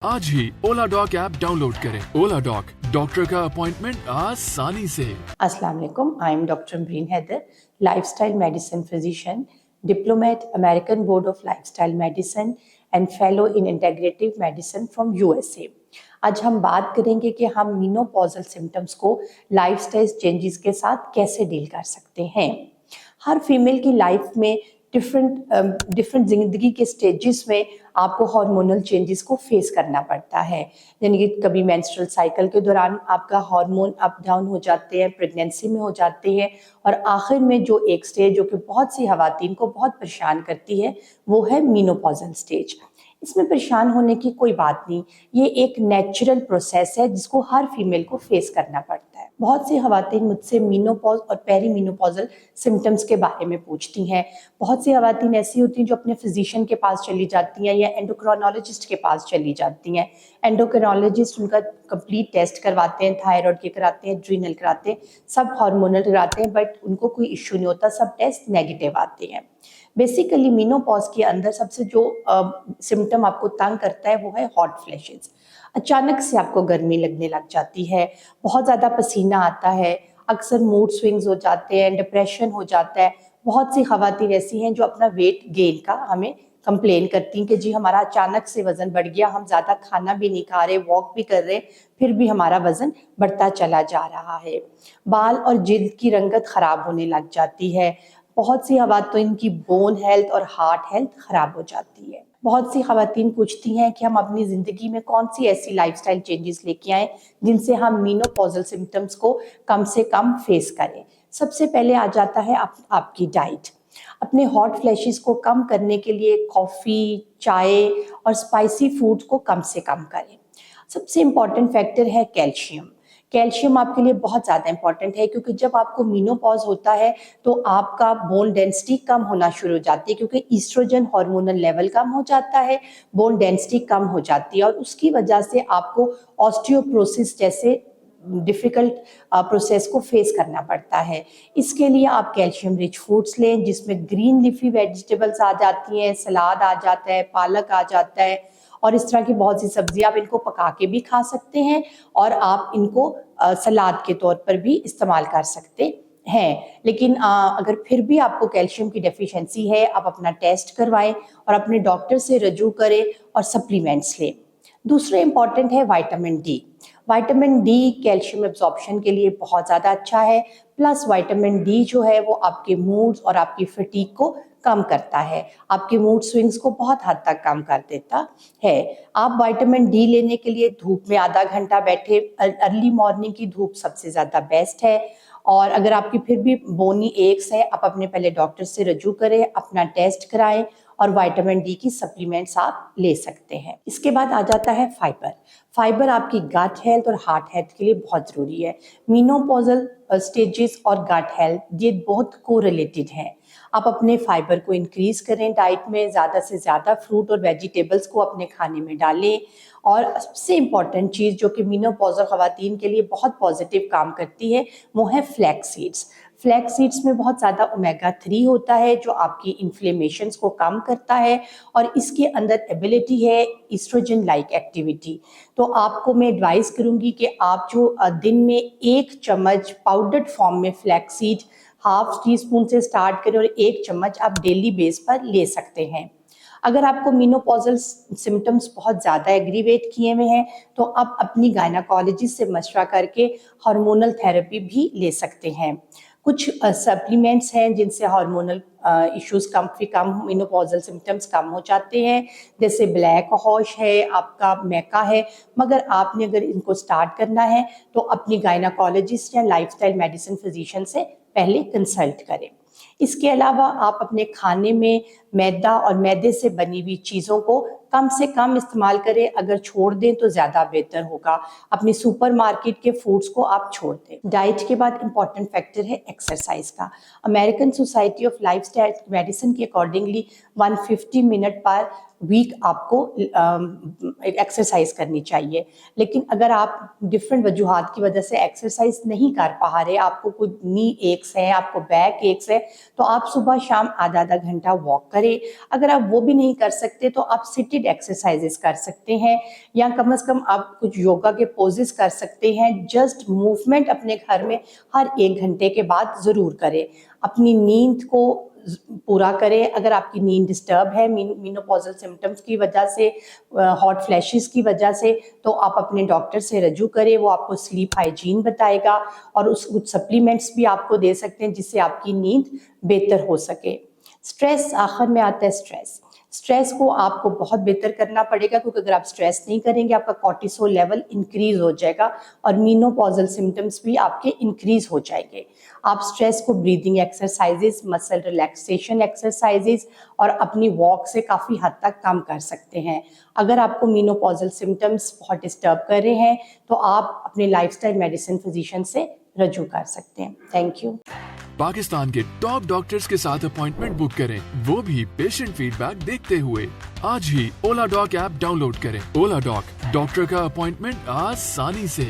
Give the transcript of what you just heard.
आज ही Ola Doc app download करें। ओला डॉक, डॉक्टर का अपॉइंटमेंट आसानी से। अस्सलाम वालेकुम, I am doctor Amreen Haider, lifestyle medicine physician, diplomate American board of lifestyle medicine and fellow in integrative medicine from USA. आज हम बात करेंगे कि हम मीनोपॉजल सिम्टम्स को लाइफस्टाइल चेंजेस के साथ कैसे डील कर सकते हैं। हर फीमेल की लाइफ में डिफरेंट जिंदगी के स्टेजेस में आपको हार्मोनल चेंजेस को फेस करना पड़ता है। यानी कि कभी मेंस्ट्रुअल साइकिल के दौरान आपका हार्मोन अप डाउन हो जाते हैं, प्रेगनेंसी में हो जाते हैं, और आखिर में जो एक स्टेज जो कि बहुत सी खवातीन को बहुत परेशान करती है वो है मीनोपॉजल स्टेज। इसमें परेशान होने की कोई बात नहीं, ये एक नेचुरल प्रोसेस है जिसको हर फीमेल को फेस करना पड़ता है। बहुत सी खवातीन मुझसे मीनोपॉज और पेरीमीनोपॉजल सिम्टम्स के बारे में पूछती हैं। बहुत सी खवातीन ऐसी होती हैं जो अपने फिजिशियन के पास चली जाती हैं या एंडोक्राइनोलॉजिस्ट के पास चली जाती हैं। एंडोक्राइनोलॉजिस्ट उनका कंप्लीट टेस्ट करवाते हैं, थायराइड के कराते हैं, एड्रीनल कराते हैं, सब हार्मोनल कराते हैं, बट उनको कोई इश्यू नहीं होता, सब टेस्ट नेगेटिव आते हैं। बेसिकली मीनोपॉज के अंदर सबसे जो सिम्टम आपको तंग करता है वो है हॉट फ्लैशेस। अचानक से आपको गर्मी लगने लग जाती है, बहुत ज़्यादा पसीना आता है, अक्सर मूड स्विंग्स हो जाते हैं, डिप्रेशन हो जाता है। बहुत सी खवातीन ऐसी हैं जो अपना वेट गेन का हमें कंप्लेन करती हैं कि जी हमारा अचानक से वज़न बढ़ गया, हम ज़्यादा खाना भी नहीं खा रहे, वॉक भी कर रहे, फिर भी हमारा वज़न बढ़ता चला जा रहा है। बाल और जिल्द की रंगत ख़राब होने लग जाती है। बहुत सी खवातीन की बोन हेल्थ और हार्ट हेल्थ ख़राब हो जाती है। बहुत सी खवातीन पूछती हैं कि हम अपनी ज़िंदगी में कौन सी ऐसी लाइफस्टाइल चेंजेस लेके आएँ जिनसे हम मीनोपॉजल सिम्टम्स को कम से कम फेस करें। सबसे पहले आ जाता है आपकी डाइट। अपने हॉट फ्लैशेस को कम करने के लिए कॉफ़ी, चाय और स्पाइसी फूड्स को कम से कम करें। सबसे इम्पॉर्टेंट फैक्टर है कैल्शियम। कैल्शियम आपके लिए बहुत ज़्यादा इंपॉर्टेंट है क्योंकि जब आपको मीनोपॉज होता है तो आपका बोन डेंसिटी कम होना शुरू हो जाती है, क्योंकि ईस्ट्रोजन हार्मोनल लेवल कम हो जाता है, बोन डेंसिटी कम हो जाती है, और उसकी वजह से आपको ऑस्टियोप्रोसिस जैसे डिफ़िकल्ट प्रोसेस को फेस करना पड़ता है। इसके लिए आप कैल्शियम रिच फूड्स लें जिसमें ग्रीन लीफी वेजिटेबल्स आ जाती हैं, सलाद आ जाता है, पालक आ जाता है, और इस तरह की बहुत सी सब्जियां। आप इनको पका के भी खा सकते हैं और आप इनको सलाद के तौर पर भी इस्तेमाल कर सकते हैं। लेकिन अगर फिर भी आपको कैल्शियम की डेफिशिएंसी है, आप अपना टेस्ट करवाएं और अपने डॉक्टर से रजू करें और सप्लीमेंट्स लें। दूसरे इम्पॉर्टेंट है vitamin D. Vitamin D calcium absorption के लिए बहुत ज़्यादा अच्छा है, प्लस विटामिन डी जो है वो आपके मूड्स और आपकी फटीग को कम करता है, आपके मूड स्विंग्स को बहुत हद तक कम कर देता है। आप विटामिन डी लेने के लिए धूप में आधा घंटा बैठे, अर्ली मॉर्निंग की धूप सबसे ज़्यादा बेस्ट है। और अगर आपकी फिर भी बोनी एक्स है, आप अपने पहले डॉक्टर से रजू करें, अपना टेस्ट कराएं और विटामिन डी की सप्लीमेंट्स आप ले सकते हैं। इसके बाद आ जाता है फाइबर। फाइबर आपकी गट हेल्थ और हार्ट हेल्थ के लिए बहुत ज़रूरी है। मीनोपॉजल स्टेजेस और गट हेल्थ ये बहुत कोरिलेटेड हैं। आप अपने फाइबर को इंक्रीज़ करें डाइट में, ज़्यादा से ज़्यादा फ्रूट और वेजिटेबल्स को अपने खाने में डालें। और सबसे इम्पॉर्टेंट चीज़ जो कि मीनोपॉजल ख़वातीन के लिए बहुत पॉजिटिव काम करती है वो है फ्लैक्स सीड्स। फ्लैक्स सीड्स में बहुत ज़्यादा ओमेगा 3 होता है जो आपकी इन्फ्लेमेशंस को कम करता है, और इसके अंदर एबिलिटी है ईस्ट्रोजन लाइक एक्टिविटी। तो आपको मैं एडवाइस करूँगी कि आप जो दिन में 1 चम्मच पाउडर्ड फॉर्म में flax seed half tea spoon से स्टार्ट करें और 1 चम्मच आप डेली बेस पर ले सकते हैं। अगर आपको मीनोपॉजल सिम्टम्स बहुत ज़्यादा एग्रीवेट किए हुए हैं तो आप अपनी गायनाकोलॉजिस्ट से मशवरा करके हार्मोनल थेरेपी भी ले सकते हैं। कुछ सप्लीमेंट्स हैं जिनसे हार्मोनल इश्यूज कम मीनोपॉजल सिम्टम्स कम हो जाते हैं, जैसे ब्लैक हॉर्स है, आपका मैका है। मगर आपने अगर इनको स्टार्ट करना है तो अपनी गायनाकोलॉजिस्ट या लाइफस्टाइल मेडिसिन फिजिशियन से पहले कंसल्ट करें। इसके अलावा आप अपने खाने में मैदा और मैदे से बनी हुई चीज़ों को कम से कम इस्तेमाल करें, अगर छोड़ दें तो ज़्यादा बेहतर होगा। अपनी सुपरमार्केट के फूड्स को आप छोड़ दें। डाइट के बाद इम्पॉर्टेंट फैक्टर है एक्सरसाइज का। American society of lifestyle medicine के अकॉर्डिंगली 150 मिनट पर वीक आपको एक्सरसाइज करनी चाहिए। लेकिन अगर आप डिफरेंट वजूहात की वजह से एक्सरसाइज नहीं कर पा रहे, आपको कोई नी एक्स है, आपको बैक एक्स है, तो आप सुबह शाम आधा आधा घंटा वॉक करें। अगर आप वो भी नहीं कर सकते तो आप सिटेड एक्सरसाइजेस कर सकते हैं, या कम से कम आप कुछ योगा के पोजेस कर सकते हैं। जस्ट मूवमेंट अपने घर में हर 1 घंटे के बाद ज़रूर करें। अपनी नींद को पूरा करें। अगर आपकी नींद डिस्टर्ब है मेनोपॉजल सिम्टम्स की वजह से, हॉट फ्लैशेस की वजह से, तो आप अपने डॉक्टर से रजू करें। वो आपको स्लीप हाइजीन बताएगा और उस कुछ सप्लीमेंट्स भी आपको दे सकते हैं जिससे आपकी नींद बेहतर हो सके। स्ट्रेस, आखिर में आता है स्ट्रेस। स्ट्रेस को आपको बहुत बेहतर करना पड़ेगा, क्योंकि अगर आप स्ट्रेस नहीं करेंगे आपका कॉर्टिसोल लेवल इंक्रीज हो जाएगा और मेनोपॉजल सिम्टम्स भी आपके इंक्रीज हो जाएंगे। आप स्ट्रेस को breathing exercises, muscle relaxation exercises और अपनी वॉक से काफ़ी हद तक कम कर सकते हैं। अगर आपको मेनोपॉजल सिम्टम्स बहुत डिस्टर्ब कर रहे हैं तो आप अपने लाइफस्टाइल मेडिसिन फिजिशियन से रजू कर सकते हैं। Thank you. पाकिस्तान के टॉप डॉक्टर्स के साथ अपॉइंटमेंट बुक करें, वो भी पेशेंट फीडबैक देखते हुए। आज ही ओला डॉक ऐप डाउनलोड करें। ओला डॉक, डॉक्टर का अपॉइंटमेंट आसानी से।